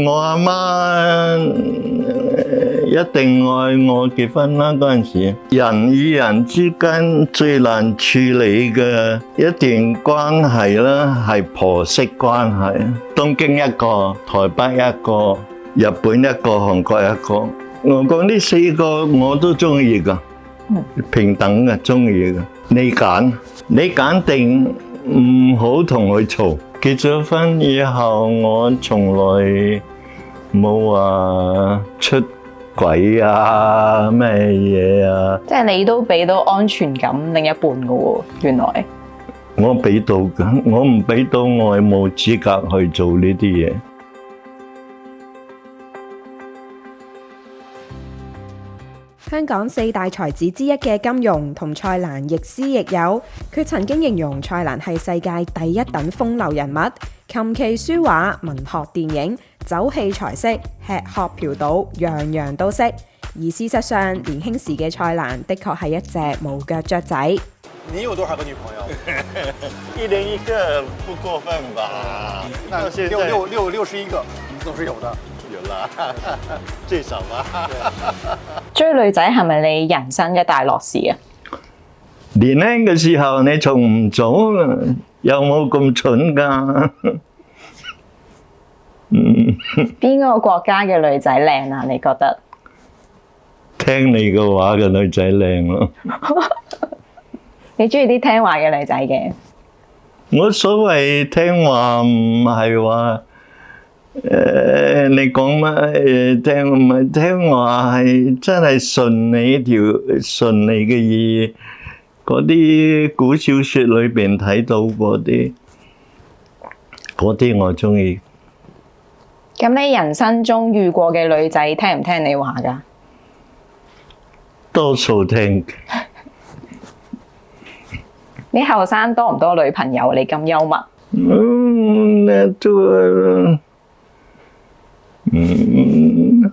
我阿媽一定愛我結婚啦嗰陣時，人與人之間最難處理嘅一段關係啦，係婆媳關係。東京一個，台北一個，日本一個，韓國一個。我講呢四個我都中意㗎，平等嘅中意嘅。你揀定唔好同佢嘈。結咗婚以後，我從來冇話出軌啊咩嘢啊。即係你都俾到安全感另一半㗎喎，原來。我俾到㗎，我唔俾到我係冇資格去做呢啲嘢。香港四大才子之一嘅金庸同蔡瀾亦師亦友，佢曾經形容蔡瀾係世界第一等風流人物，琴棋書畫、文學電影、酒器財色、吃喝嫖賭，樣樣都識。而事實上，年輕時嘅蔡瀾的確係一隻無腳雀仔。你有多少個女朋友？一人一個不過分吧？那61個都是有的。有啦，最少吧。追女仔係咪你人生一大樂事啊？年輕嘅時候你仲唔早，有冇咁蠢㗎？邊個國家嘅女仔靚啊？你覺得？聽你嘅話嘅女仔靚咯。你中意啲聽話嘅女仔嘅？我所謂聽話唔係話你講乜聽話係真係順你嘅意。嗰啲古小説裏邊睇到嗰啲我中意。咁你人生中遇過嘅女仔聽唔聽你話㗎？多數聽。你後生多唔多女朋友？你咁幽默。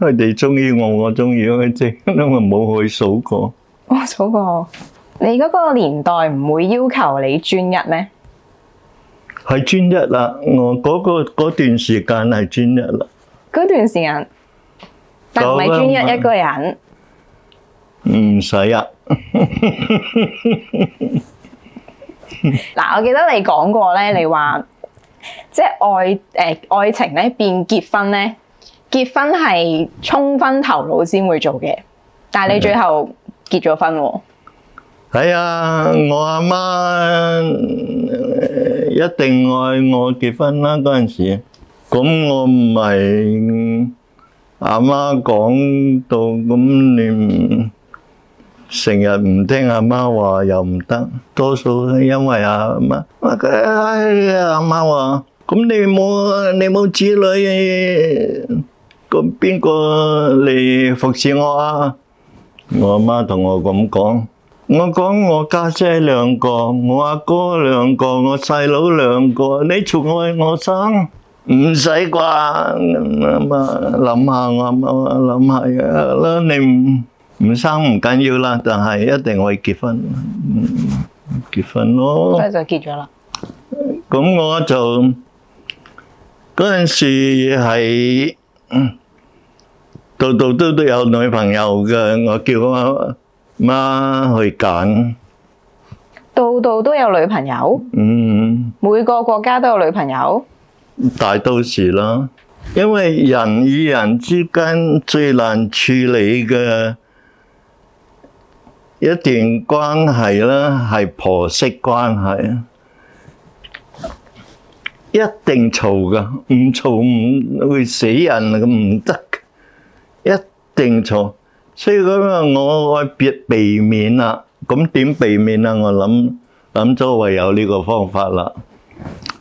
佢哋中意我，我中意佢哋，因為冇去數過。我數過。你嗰個年代唔會要求你專一咩？係專一啦，我嗰段時間係專一啦。嗰段時間，但唔係專一一個人。唔使啊。嗱，我記得你講過咧，你話即係愛情咧變結婚咧，結婚係衝昏頭腦先會做嘅，但係你最後結咗婚喎。係啊，我阿媽一定愛我結婚啦嗰陣時，咁我唔係阿媽講到咁，你成日唔聽阿媽話又唔得，多數係因為阿媽。阿媽話：咁你冇子女，咁邊個嚟服侍我啊？我阿媽同我咁講。我講我家姐兩個，我阿哥兩個，我細佬兩個，你仲愛我生？唔使啩？諗下我諗下啦，你唔生唔緊要啦，但係一定會結婚，結婚咯。所以就結咗啦。咁我就嗰陣時係度度都有女朋友嘅，我叫我媽去揀。度度都有女朋友？每個國家都有女朋友？大都市啦，因為人與人之間最難處理嘅一段關係啦，係婆媳關係，一定嘈噶，唔嘈唔會死人，咁唔得，一定嘈。所以咁啊，我愛避免啦。咁點避免啊？我諗咗唯有呢個方法啦。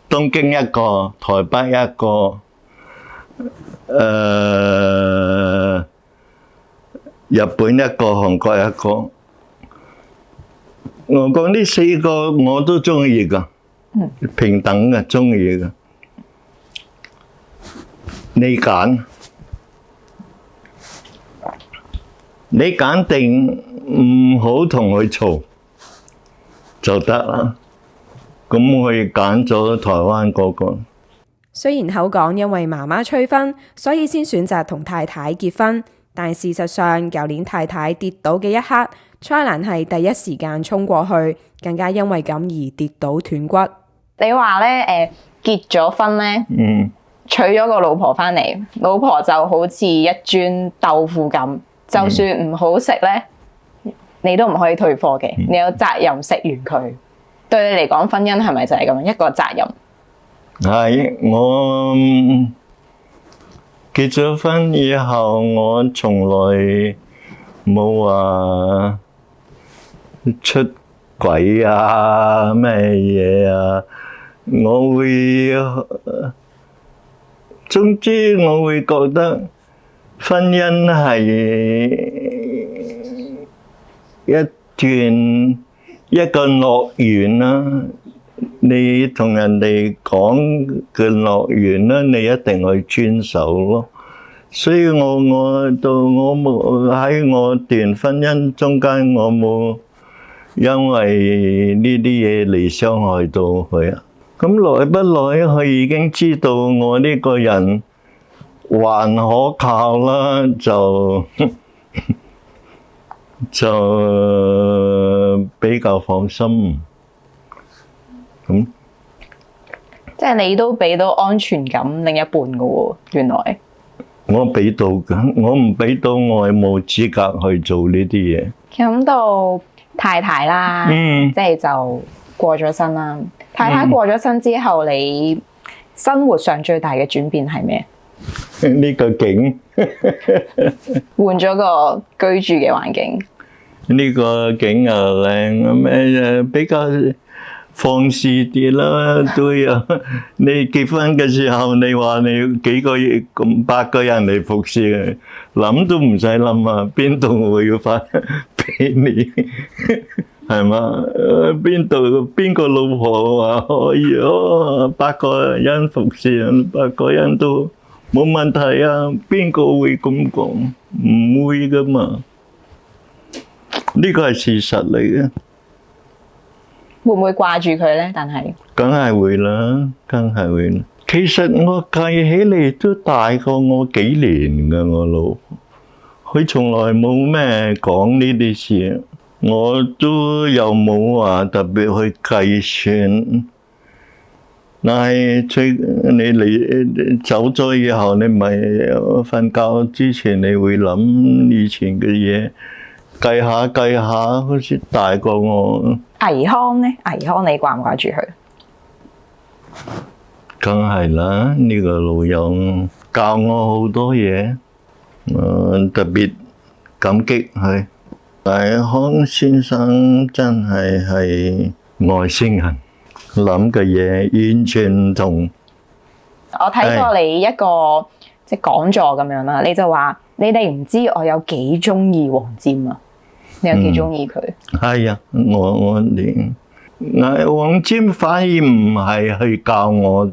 東京一個，台北一個，日本一個，韓國一個。我講呢四個我都中意㗎，平等嘅中意㗎。你揀定唔好同佢嘈就得啦。咁我揀咗台灣嗰個。雖然口講因為媽媽催婚，所以先選擇同太太結婚，但事實上舊年太太跌倒嘅一刻，蔡瀾係第一時間衝過去，更加因為咁而跌倒斷骨。你話咧結咗婚咧，娶咗個老婆翻嚟，老婆就好似一磚豆腐咁，就算唔好食咧，你都唔可以退貨嘅，你有責任食完佢。對你嚟講，婚姻係咪就係咁樣一個責任？係，我結咗婚以後，我從來冇話出軌啊咩嘢啊，我會，總之我會覺得婚姻係一個諾言啦。你同人哋講嘅諾言咧，你一定去遵守咯。所以我冇喺我段婚姻中間，我冇因為呢啲嘢嚟傷害到佢啊。咁耐不耐，佢已經知道我呢個人還可靠啦，就比較放心。咁，即係你都俾到安全感另一半㗎喎，原來。我俾到㗎，我唔俾到我係冇資格去做呢啲嘢。咁到太太啦，即係就過咗身啦。太太過咗身之後，你生活上最大嘅轉變係咩？呢個景，換咗個居住嘅環境。呢個景又靚咩？比較放肆啲啦，都有。你結婚嘅時候，你話你幾個月咁8個人嚟服侍，諗都唔使諗啊！邊度我要返俾你，係嘛？邊個老婆話可以8個人服侍，8個人都冇問題啊！邊個會咁講？唔會噶嘛？呢個係事實嚟嘅。會唔會掛住佢咧？但係梗係會啦，梗係會啦。其實我計起嚟都大過我幾年㗎，我老婆。佢從來冇咩講呢啲事，我都又冇話特別去計算。但係你嚟走咗以後，你咪瞓覺之前，你會諗以前嘅嘢。計下，好似大過我。倪匡咧，倪匡你掛唔掛住佢？梗係啦，呢個老友教我好多嘢，特別感激佢。倪匡先生真係外星人，諗嘅嘢完全唔同。我睇過你一個即係講座咁樣啦，你就話你哋唔知我有幾中意黃霑啊！你有幾中意佢？係啊，我哋黃霑反而唔係去教我，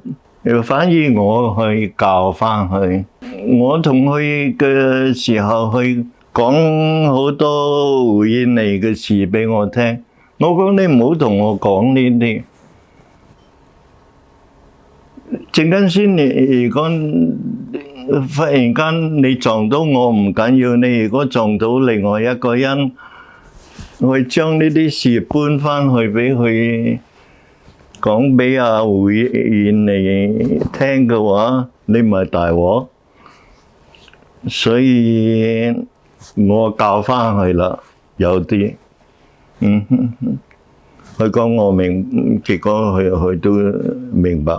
反而我去教翻佢。我同佢嘅時候，佢講好多回應你嘅事俾我聽。我講你唔好同我講呢啲。陣間先，你如果忽然間你撞到我唔緊要，你如果撞到另外一個人，我將呢啲事搬翻去俾佢講俾阿胡燕嚟聽嘅話，你咪大鑊。所以我教翻佢啦，有啲，佢講我明，結果佢都明白。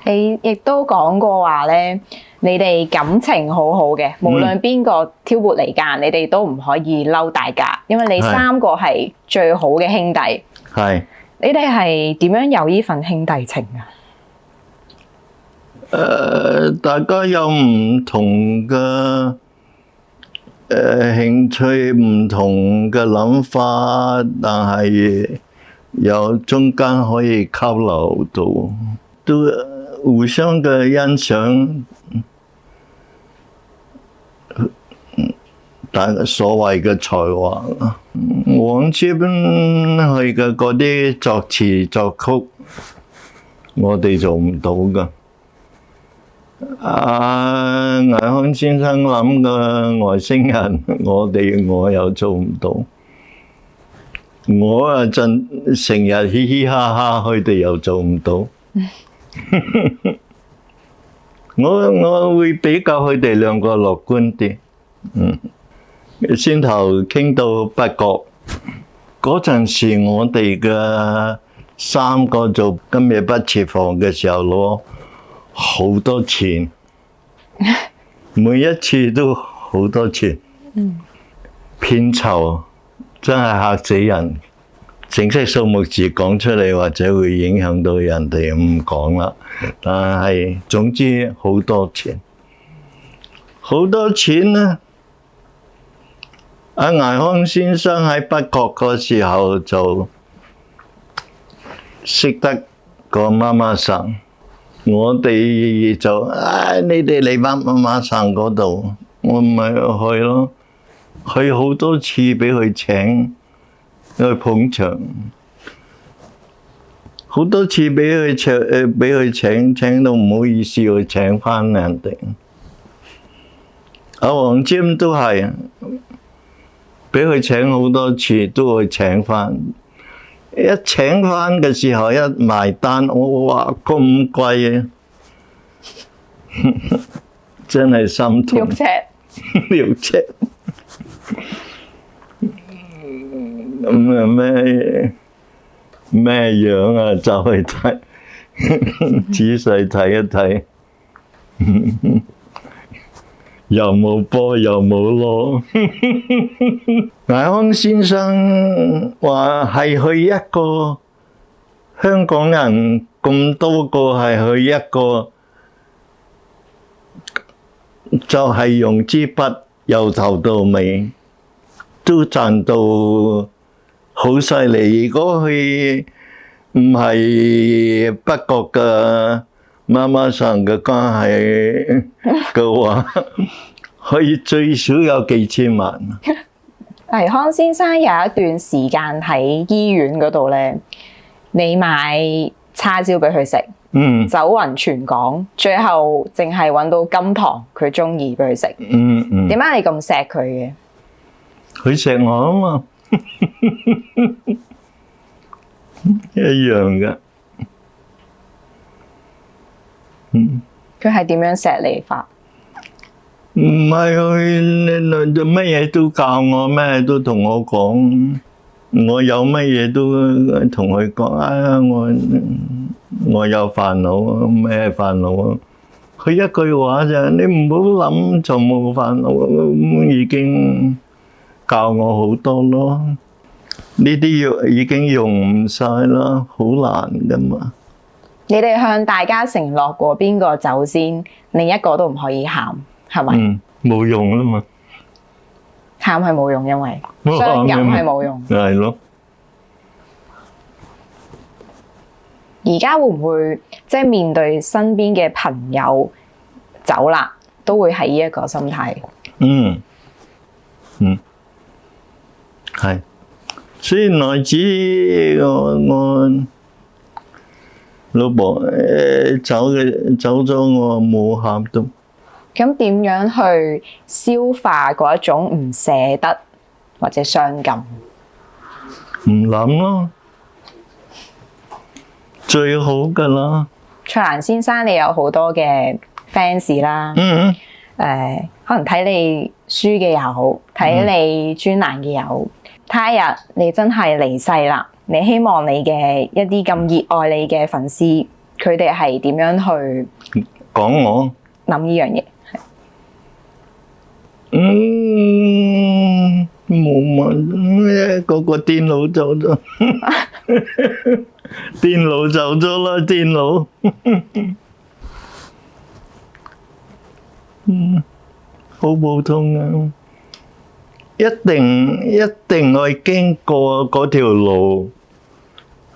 你亦都講過話咧，你哋感情好好嘅，無論邊個挑撥離間，你哋都唔可以嬲大家，因為你3個係最好嘅兄弟。係。你哋係點樣有呢份兄弟情啊？大家有唔同嘅興趣，唔同嘅諗法，但係有中間可以交流到，都互相嘅欣賞，但所謂嘅才華，黃霑佢嘅嗰啲作詞作曲，我哋做唔到㗎。倪匡先生諗嘅外星人，我又做唔到。我啊成日嘻嘻哈哈，佢哋又做唔到。我會比較佢哋兩個樂觀啲。先頭傾到北角嗰陣時，我哋嘅三個做今夜不設防嘅時候攞好多錢，每一次都好多錢。片酬真係嚇死人，正式數目字講出嚟或者會影響到人哋，唔講啦。但係總之好多錢，好多錢呢。倪匡先生喺北角嗰時候就識得個媽媽生，我哋就你哋嚟返媽媽生嗰度，我咪去咯。去好多次俾佢請去捧場，好多次俾佢請到唔好意思去請返人哋。阿黃霑都係。俾佢請好多次，都會請返。一請返嘅時候，一埋單，我話咁貴啊，真係心痛。肉赤，肉赤。咁啊咩樣啊？就去睇，仔細睇一睇。又冇波又冇攞，倪匡先生話係佢一個香港人咁多個係佢一個，就係用支筆由頭到尾都賺到好犀利。如果佢唔係北角嘅媽媽生嘅關係嘅話，可以最少有幾千萬。倪匡先生有一段時間喺醫院嗰度咧，你買叉燒俾佢食，走勻全港，最後淨係揾到金堂佢中意俾佢食。點解你咁錫佢嘅？佢錫我啊嘛，一樣嘅。佢係點樣錫你法？唔係佢乜嘢都教我，乜嘢都同我講。我有乜嘢都同佢講啊！我有煩惱啊，咩煩惱啊？佢一句話就你唔好諗就冇煩惱，已經教我好多咯。呢啲已經用唔晒啦，好難噶嘛。你哋向大家承諾過邊個走先，另一個都唔可以喊，係咪？冇用啦嘛，喊係冇用，因為傷感係冇用。係咯。而家會唔會即係面對身邊嘅朋友走啦，都會係呢一個心態？係。雖然來自我老婆走咗，我冇喊到。咁點樣去消化嗰一種唔捨得或者傷感？唔諗咯，最好噶啦。蔡瀾先生，你有好多嘅 fans 啦。可能睇你書嘅又好，睇你專欄嘅又好。他日你真係離世啦，你希望你嘅一啲咁熱愛你嘅粉絲，佢哋係點樣去講我諗呢樣嘢？冇問，個電腦走咗，電腦走咗啦，電腦，好普通啊！一定去經過嗰條路，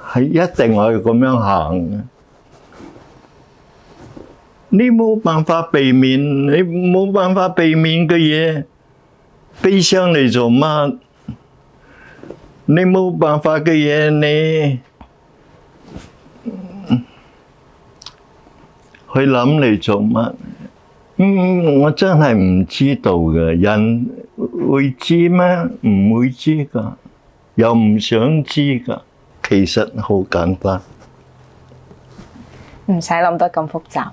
係一定去咁樣行嘅。你冇辦法避免，你冇辦法避免嘅嘢，悲傷嚟做乜？你冇辦法嘅嘢，你去諗嚟做乜？我真係唔知道嘅，人會知咩？唔會知㗎，又唔想知㗎。其實好簡單，唔使諗得咁複雜。